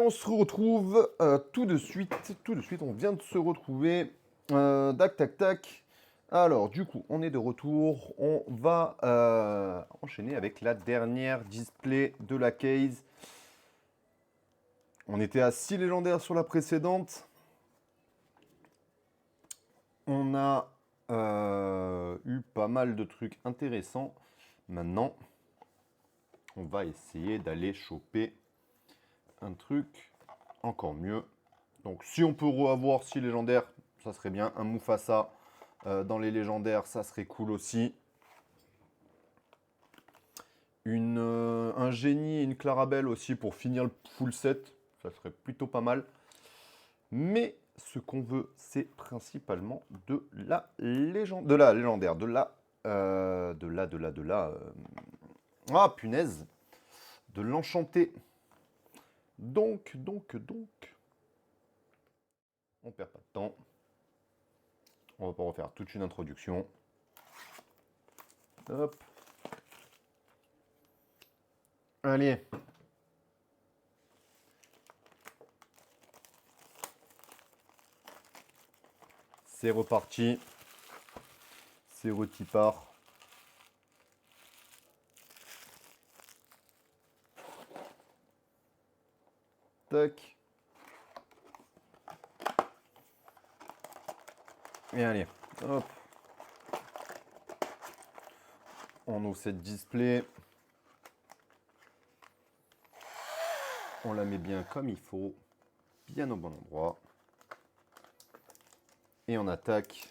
on se retrouve tout de suite. Tout de suite, on vient de se retrouver. Tac, tac, tac. Alors, du coup, on est de retour. On va enchaîner avec la dernière display de la case. On était à 6 légendaires sur la précédente. On a eu pas mal de trucs intéressants. Maintenant, on va essayer d'aller choper un truc encore mieux. Donc si on peut avoir 6 légendaires, ça serait bien. Un Mufasa dans les légendaires, ça serait cool aussi. Un génie et une Clarabelle aussi pour finir le full set, ça serait plutôt pas mal. Mais ce qu'on veut, c'est principalement de la légendaire, ah punaise, de l'enchanté. Donc, on perd pas de temps. On va pas refaire toute une introduction. Hop. Allez. C'est reparti. C'est retipart. Tac. Et allez, hop. On ouvre cette display. On la met bien comme il faut, bien au bon endroit. Et on attaque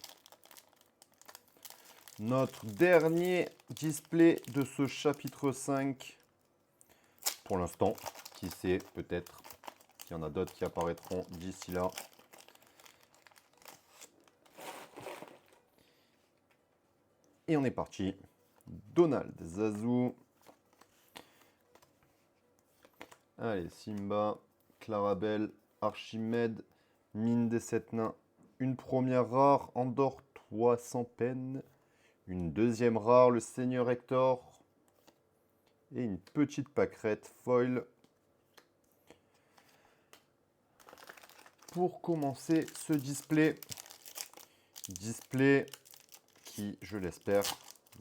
notre dernier display de ce chapitre 5. Pour l'instant, qui sait, peut-être qu'il y en a d'autres qui apparaîtront d'ici là. Et on est parti. Donald, Zazu. Allez, Simba, Clarabelle, Archimède, Mine des 7 nains. Une première rare, Andorre, toi sans peine. Une deuxième rare, le Seigneur Hector. Et une petite pâquerette foil. Pour commencer ce display. Display qui, je l'espère,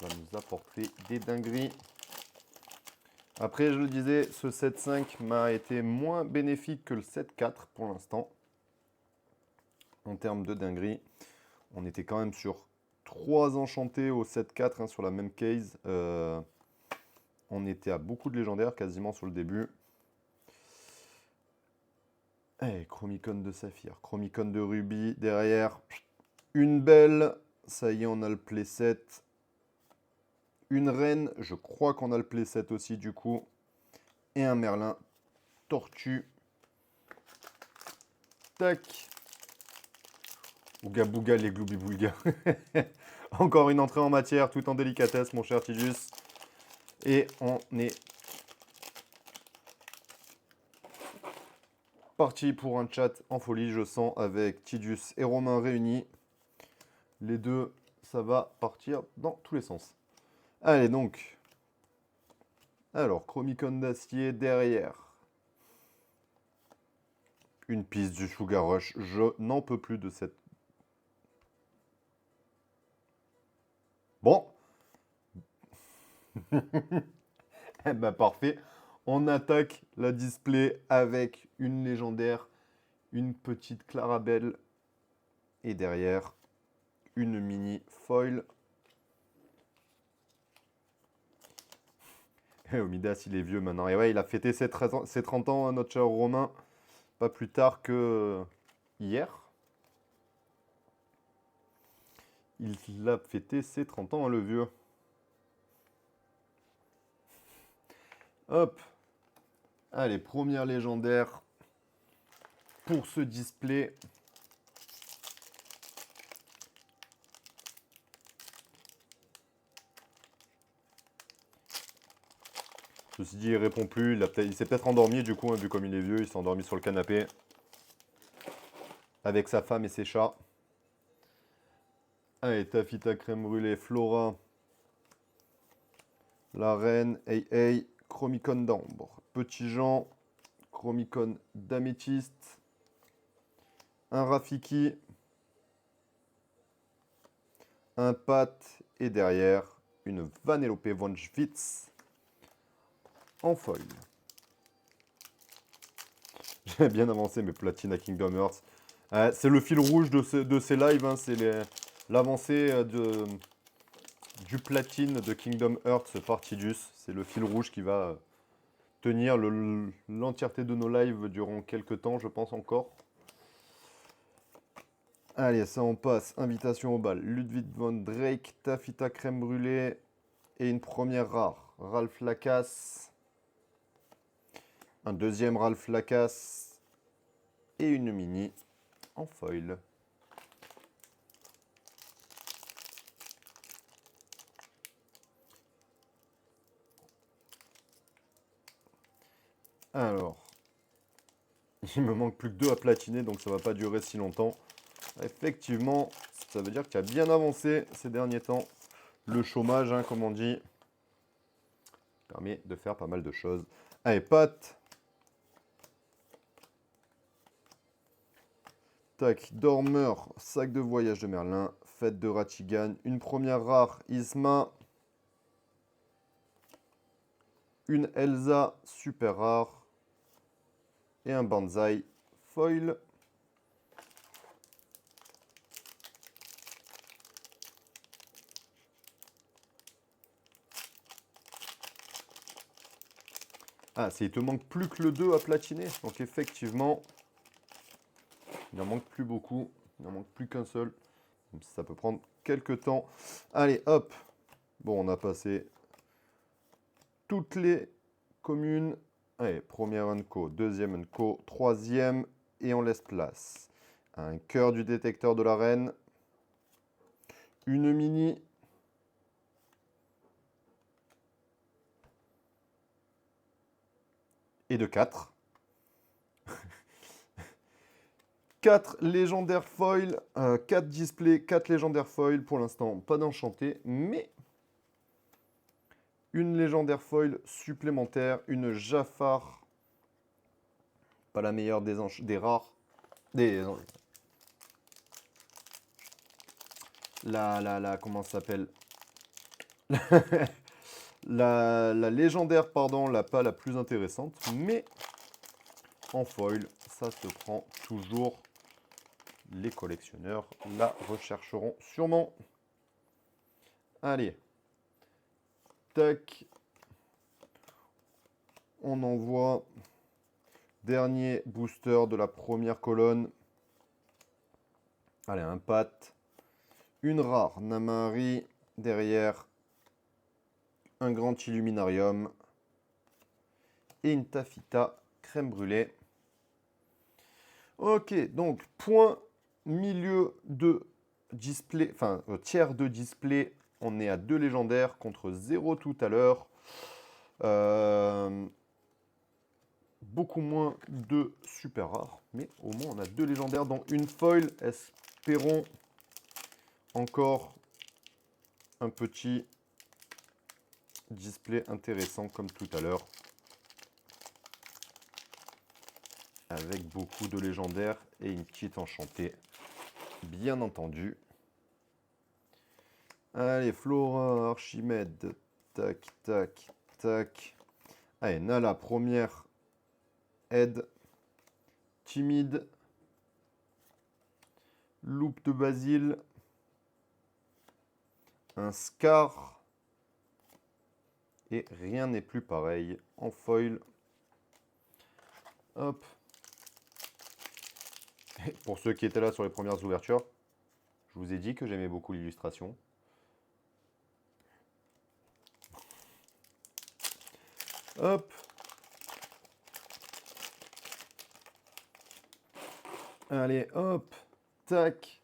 va nous apporter des dingueries. Après, je le disais, ce 7-5 m'a été moins bénéfique que le 7-4 pour l'instant. En termes de dinguerie, on était quand même sur 3 enchantés au 7-4 hein, sur la même case. On était à beaucoup de légendaires quasiment sur le début. Et Chromicon de Saphir, Chromicon de Rubis derrière. Une belle, ça y est, on a le playset. Une reine, je crois qu'on a le playset aussi du coup. Et un Merlin, tortue. Tac. Ouga bouga les gloubi-boulga. Encore une entrée en matière, tout en délicatesse, mon cher Tidus. Et on est parti pour un chat en folie, je sens, avec Tidus et Romain réunis. Les deux, ça va partir dans tous les sens. Allez donc. Alors, Chromicon d'acier derrière. Une piste du Sugar Rush. Je n'en peux plus de cette... Bon. Eh ben parfait. On attaque la display avec une légendaire, une petite Clarabelle et derrière une mini foil. Et Omidas, il est vieux maintenant. Et ouais, il a fêté ses 30 ans, hein, notre cher Romain, pas plus tard que hier. Il a fêté ses 30 ans, hein, le vieux. Hop. Allez, première légendaire pour ce display. Ceci dit, il répond plus. Il s'est peut-être endormi du coup, hein, vu comme il est vieux. Il s'est endormi sur le canapé avec sa femme et ses chats. Allez, Tafita crème brûlée, Flora, la reine, hey hey, Chromicon d'ambre, Petit Jean, Chromicon d'Améthyste. Un Rafiki. Un Pat. Et derrière, une Vanellope von Schwitz en foil. J'ai bien avancé mes platines à Kingdom Hearts. C'est le fil rouge de ces lives, hein, c'est l'avancée du platine de Kingdom Hearts Partidus. C'est le fil rouge qui va tenir l'entièreté de nos lives durant quelques temps, je pense encore. Allez, ça on passe. Invitation au bal. Ludwig von Drake, Taffeta crème brûlée et une première rare. Ralph Lacasse. Un deuxième Ralph Lacasse et une mini en foil. Alors, il me manque plus que 2 à platiner, donc ça va pas durer si longtemps. Effectivement, ça veut dire que tu as bien avancé ces derniers temps. Le chômage, hein, comme on dit, permet de faire pas mal de choses. Allez, Pat. Tac, dormeur, sac de voyage de Merlin, fête de Ratigan, une première rare Isma, une Elsa super rare et un Banzai foil. Ah, il te manque plus que le 2 à platiner. Donc effectivement, il n'en manque plus beaucoup. Il n'en manque plus qu'un seul. Ça peut prendre quelques temps. Allez, hop. Bon, on a passé toutes les communes. Allez, première Unco, deuxième Unco, troisième. Et on laisse place à un cœur du détecteur de la reine. Une mini. Et de 4. 4 légendaires foils, 4 displays, 4 légendaires foils. Pour l'instant, pas d'enchanté, mais une légendaire foil supplémentaire, une Jafar. Pas la meilleure des rares. Comment ça s'appelle? la légendaire, pardon, pas la plus intéressante, mais en foil, ça se prend toujours. Les collectionneurs la rechercheront sûrement. Allez. Tac. On envoie. Dernier booster de la première colonne. Allez, un Pat. Une rare Namari. Derrière, un grand Illuminarium. Et une Taffeta crème brûlée. Ok, donc point milieu de display, enfin tiers de display, on est à 2 légendaires contre 0 tout à l'heure. Beaucoup moins de super rares, mais au moins on a 2 légendaires dans une foil. Espérons encore un petit display intéressant comme tout à l'heure. Avec beaucoup de légendaires et une petite enchantée, bien entendu. Allez, Flora, Archimède, tac, tac, tac. Allez, Nala, première aide. Timide. Loupe de Basile. Un Scar. Et rien n'est plus pareil en foil. Hop. Et pour ceux qui étaient là sur les premières ouvertures, je vous ai dit que j'aimais beaucoup l'illustration. Hop. Allez, hop. Tac.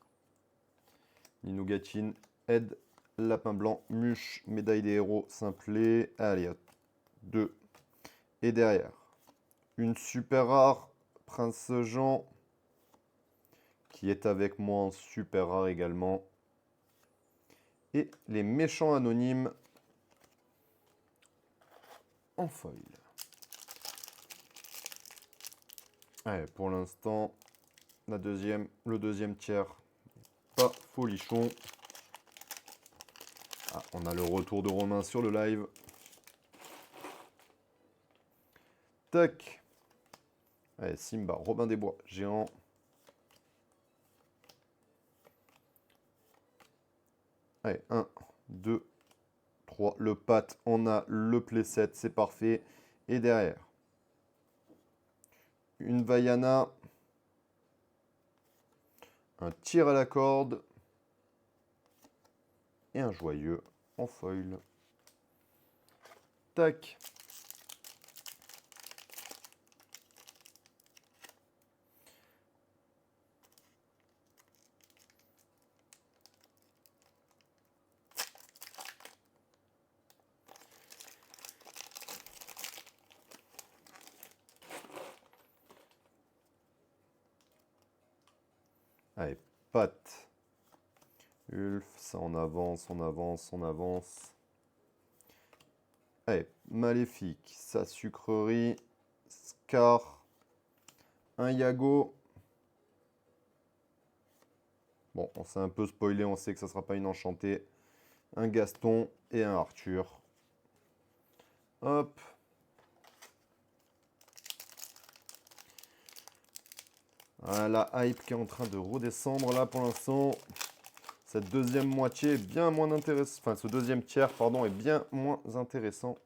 Ninogatine, aide, lapin blanc, muche, médaille des héros, simplet. Allez, hop. 2. Et derrière, une super rare, Prince Jean, qui est avec moi en super rare également. Et les méchants anonymes en foil. Allez, pour l'instant, le deuxième tiers, pas folichon. Ah, on a le retour de Romain sur le live. Tac. Allez, Simba, Robin des Bois, géant. Allez, 1, 2, 3. Le pat, on a le playset, c'est parfait. Et derrière, une Vaiana. Un tir à la corde. Et un joyeux en foil. Tac. Allez, patte. Ulf, ça on avance, on avance, on avance. Allez, maléfique, sa sucrerie, Scar, un Yago. Bon, on s'est un peu spoilé, on sait que ça sera pas une enchantée. Un Gaston et un Arthur. Hop. Voilà, la hype qui est en train de redescendre là pour l'instant. Cette deuxième moitié est bien moins intéressante. Enfin, ce deuxième tiers, pardon, est bien moins intéressant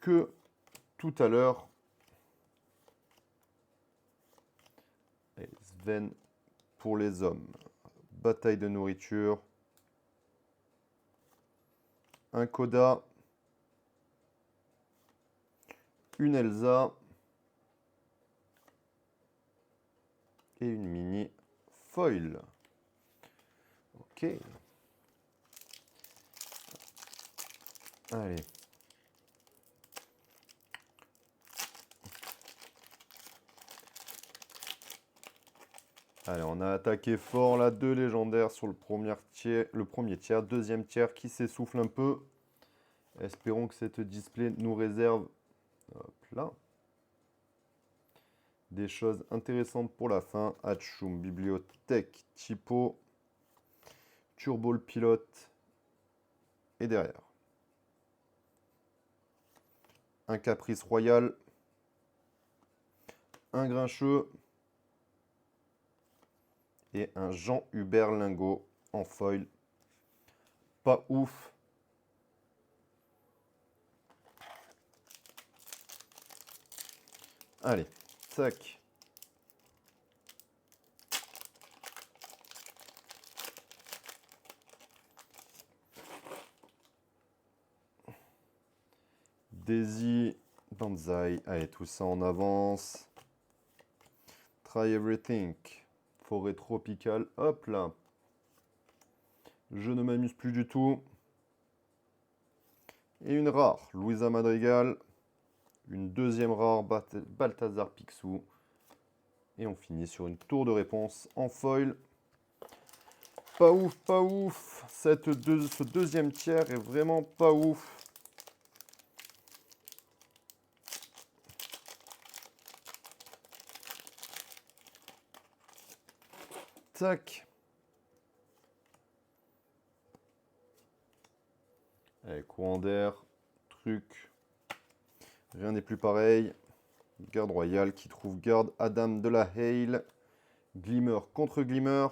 que tout à l'heure. Sven pour les hommes. Bataille de nourriture. Un Koda. Une Elsa. Et une mini foil. Ok. Allez. Allez, on a attaqué fort là, 2 légendaires sur le premier tiers, deuxième tiers qui s'essouffle un peu. Espérons que cette display nous réserve, hop là, des choses intéressantes pour la fin. Hatchoum, Bibliothèque, Typo, Turbo le pilote et derrière. Un Caprice Royal, un Grincheux et un Jean-Hubert Lingot en foil. Pas ouf. Allez, tac. Daisy, Banzai. Allez, tout ça en avance. Try Everything. Forêt tropicale. Hop là. Je ne m'amuse plus du tout. Et une rare, Louisa Madrigal. Une deuxième rare, Balthazar Picsou. Et on finit sur une tour de réponse en foil. Pas ouf, pas ouf. Ce deuxième tiers est vraiment pas ouf. Tac. Allez, courant d'air, truc. Rien n'est plus pareil. Garde royale qui trouve garde Adam de la Hale. Glimmer contre Glimmer.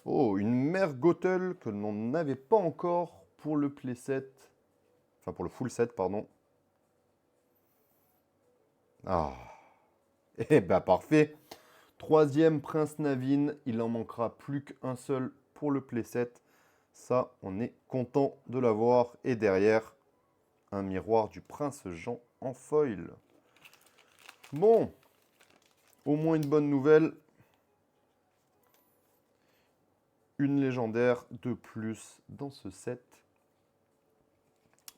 Oh, une mère Gothel que l'on n'avait pas encore pour le playset. Enfin, pour le full set, pardon. Ah. Eh ben, parfait. Troisième Prince Navin. Il en manquera plus qu'un seul pour le playset. Ça, on est content de l'avoir. Et derrière, un miroir du Prince Jean en foil. Bon, au moins une bonne nouvelle. Une légendaire de plus dans ce set.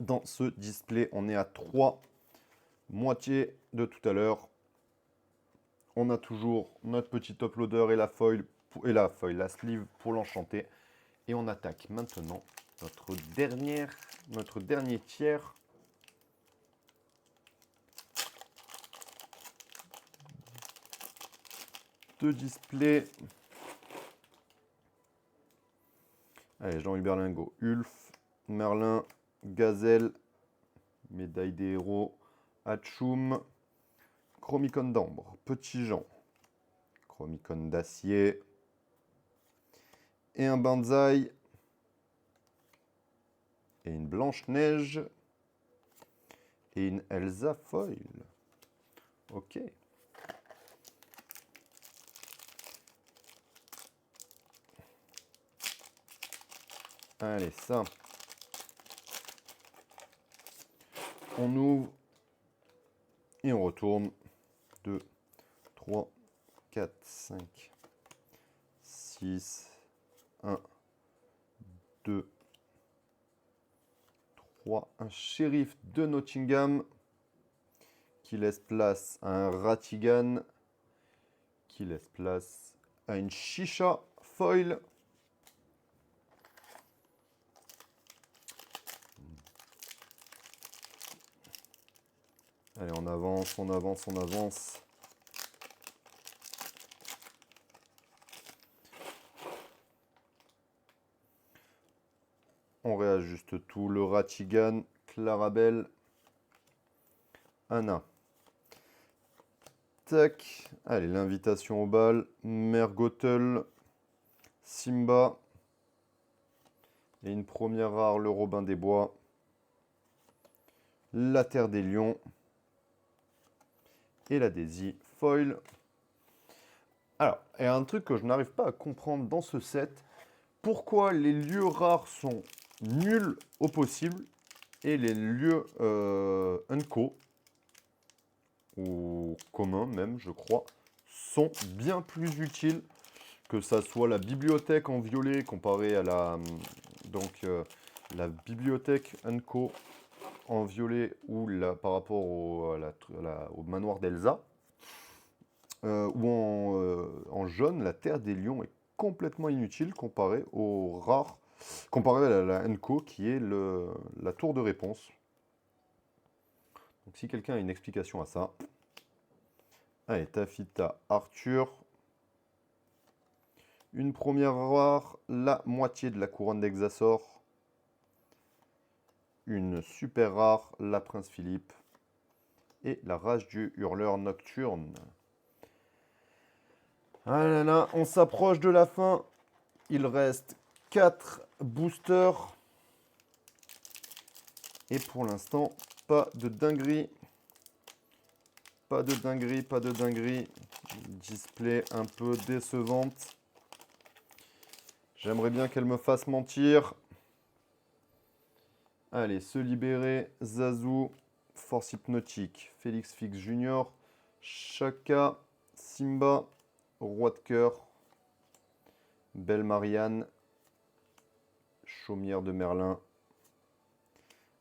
Dans ce display, on est à 3 moitiés de tout à l'heure. On a toujours notre petit uploader et la sleeve pour l'enchanter. Et on attaque maintenant notre dernier tiers. 2 displays. Allez, Jean-Louis Berlingot, Ulf, Merlin, Gazelle, Médaille des héros, Hatchoum, Chromicon d'ambre, Petit Jean, Chromicon d'acier, et un Banzai, et une Blanche-Neige, et une Elsa Foil. Ok. Allez, ça. On ouvre et on retourne. 2, 3, 4, 5, 6, 1, 2, 3. Un shérif de Nottingham qui laisse place à un Ratigan qui laisse place à une Chicha Foil. Allez, on avance, on avance, on avance. On réajuste tout. Le Ratigan, Clarabelle, Anna. Tac. Allez, l'invitation au bal. Mergotel, Simba. Et une première rare, le Robin des Bois. La Terre des Lions. Et la Daisy Foil. Alors, il y a un truc que je n'arrive pas à comprendre dans ce set. Pourquoi les lieux rares sont nuls au possible et les lieux unco, ou communs même, je crois, sont bien plus utiles, que ça soit la bibliothèque en violet comparée à la, la bibliothèque unco en violet ou par rapport au manoir d'Elsa, ou en jaune, la Terre des Lions est complètement inutile comparé aux rares, comparé à la Enco qui est la tour de réponse. Donc si quelqu'un a une explication à ça. Allez, Tafita, Arthur. Une première rare, la moitié de la couronne d'Exasor. Une super rare, la Prince Philippe. Et la rage du hurleur nocturne. Ah là là, on s'approche de la fin. Il reste 4 boosters. Et pour l'instant, pas de dinguerie. Pas de dinguerie, pas de dinguerie. Display un peu décevante. J'aimerais bien qu'elle me fasse mentir. Allez, se libérer. Zazu, Force Hypnotique, Félix Fix Junior, Shaka, Simba, Roi de Cœur, Belle Marianne, Chaumière de Merlin.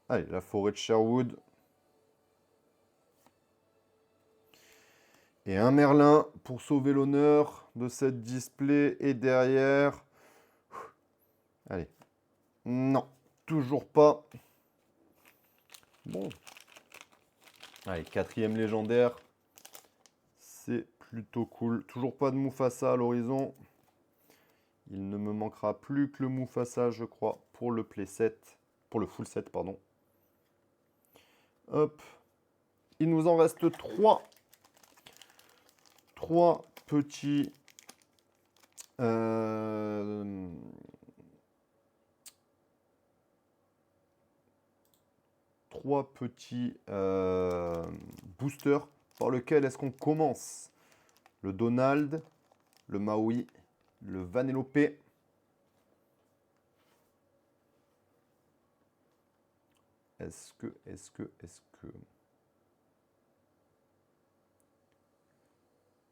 Allez, la forêt de Sherwood. Et un Merlin pour sauver l'honneur de cette display. Et derrière... Allez. Non, toujours pas. Bon. Allez, 4e légendaire. C'est plutôt cool. Toujours pas de Mufasa à l'horizon. Il ne me manquera plus que le Mufasa, je crois, pour le playset. Pour le full set, pardon. Hop. Il nous en reste 3. 3 petits... 3 petits boosters. Par lequel est-ce qu'on commence? Le Donald, le Maui, le Vanellope. Est-ce que...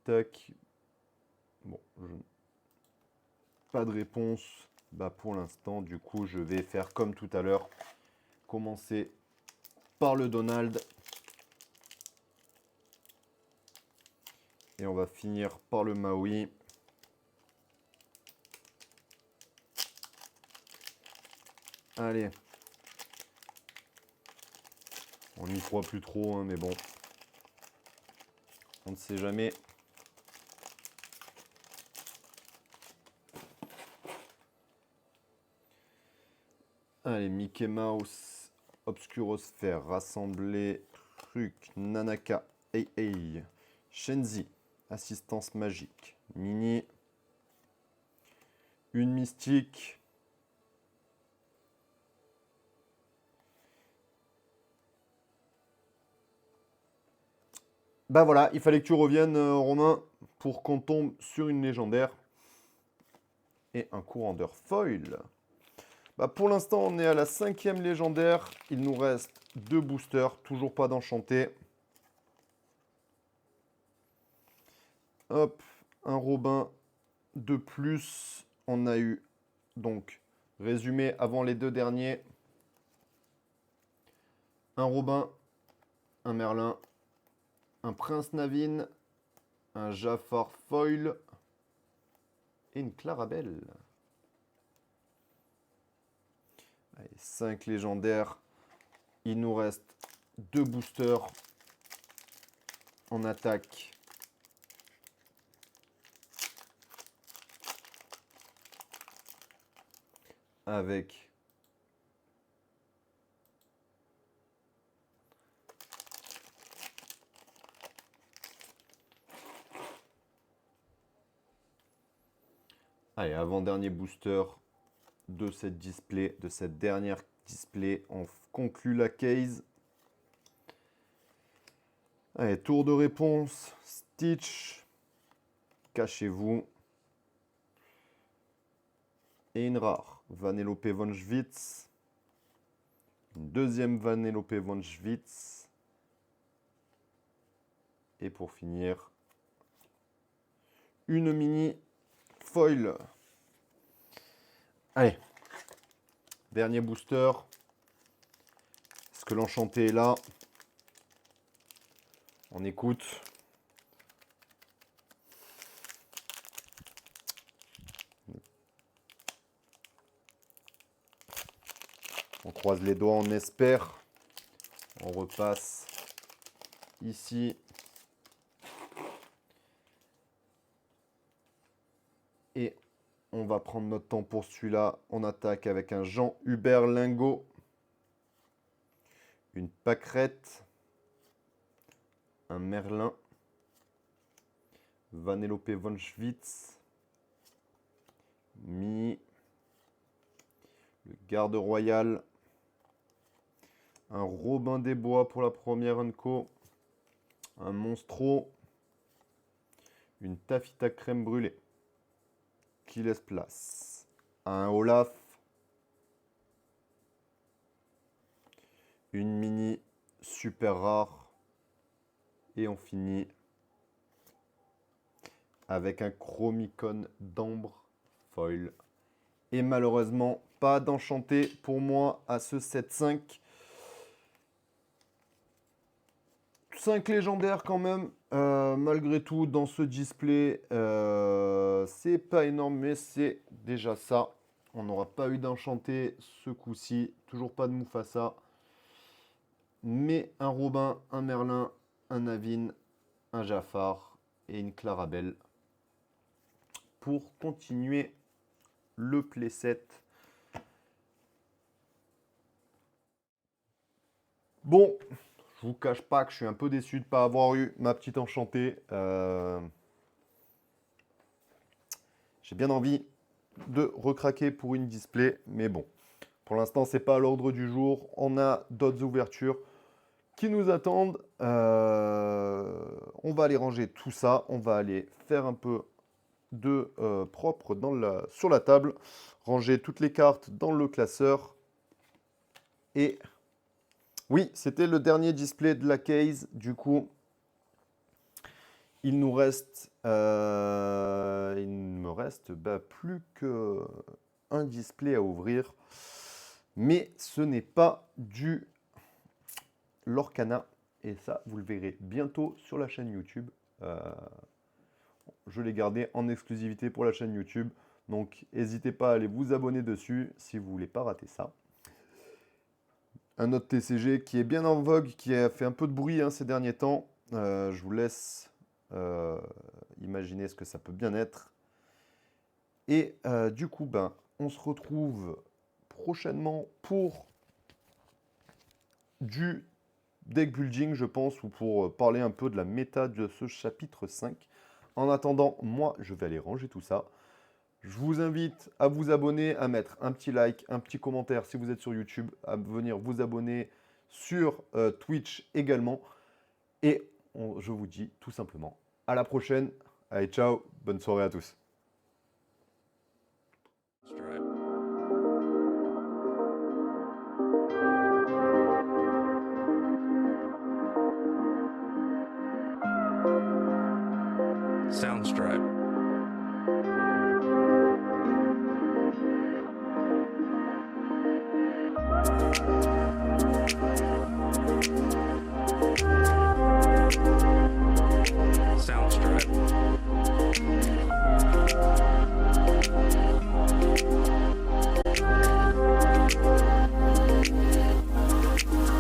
Tac. Bon, pas de réponse. Bah pour l'instant, du coup, je vais faire comme tout à l'heure. Commencer par le Donald. Et on va finir par le Maui. Allez. On n'y croit plus trop, hein, mais bon. On ne sait jamais. Allez, Mickey Mouse, Obscurosphère, Rassembler, Truc, Nanaka, Hey, Shenzi, Assistance Magique, Mini, une Mystique, bah voilà, il fallait que tu reviennes, Romain, pour qu'on tombe sur une légendaire et un courandeur foil. Bah pour l'instant, on est à la 5e légendaire. Il nous reste 2 boosters, toujours pas d'enchanté. Hop, un Robin de plus. On a eu, donc, résumé avant les 2 derniers. Un Robin, un Merlin, un Prince Navine, un Jafar foil et une Clarabelle. Allez, 5 légendaires. Il nous reste 2 boosters en attaque. Avec allez, avant-dernier booster de cette display, de cette dernière display. On conclut la case. Allez, tour de réponse. Stitch. Cachez-vous. Et une rare. Vanellope von Schwytz. Une deuxième Vanellope von Schwytz. Et pour finir, une mini foil. Allez, dernier booster. Est-ce que l'enchanté est là? On écoute. On croise les doigts, on espère. On repasse ici. Et on va prendre notre temps pour celui-là. On attaque avec un Jean-Hubert Lingot. Une pâquerette. Un Merlin. Vanellope von Schwytz. Mini. Le Garde Royal. Un Robin des Bois pour la première Unco. Un Monstro. Une Taffeta crème brûlée. Qui laisse place à un Olaf. Une mini super rare. Et on finit avec un Chromicon d'ambre foil. Et malheureusement, pas d'enchanté pour moi à ce 7-5. 5 légendaires quand même, malgré tout, dans ce display. C'est pas énorme, mais c'est déjà ça. On n'aura pas eu d'enchanté ce coup-ci. Toujours pas de Mufasa. Mais un Robin, un Merlin, un Navine, un Jafar et une Clarabelle. Pour continuer le playset. Bon, je vous cache pas que je suis un peu déçu de ne pas avoir eu ma petite enchantée. J'ai bien envie de recraquer pour une display, mais bon, pour l'instant, c'est pas à l'ordre du jour. On a d'autres ouvertures qui nous attendent. On va aller ranger tout ça. On va aller faire un peu de propre sur la table. Ranger toutes les cartes dans le classeur. Et oui, c'était le dernier display de la case. Du coup, il nous reste, il me reste plus qu'un display à ouvrir. Mais ce n'est pas du Lorcana. Et ça, vous le verrez bientôt sur la chaîne YouTube. Je l'ai gardé en exclusivité pour la chaîne YouTube. Donc, n'hésitez pas à aller vous abonner dessus si vous ne voulez pas rater ça. Un autre TCG qui est bien en vogue, qui a fait un peu de bruit ces derniers temps. Je vous laisse imaginer ce que ça peut bien être. Et du coup, on se retrouve prochainement pour du deck building, je pense, ou pour parler un peu de la méta de ce chapitre 5. En attendant, moi, je vais aller ranger tout ça. Je vous invite à vous abonner, à mettre un petit like, un petit commentaire si vous êtes sur YouTube, à venir vous abonner sur Twitch également. Et je vous dis tout simplement à la prochaine. Allez, ciao, bonne soirée à tous. Soundstripe.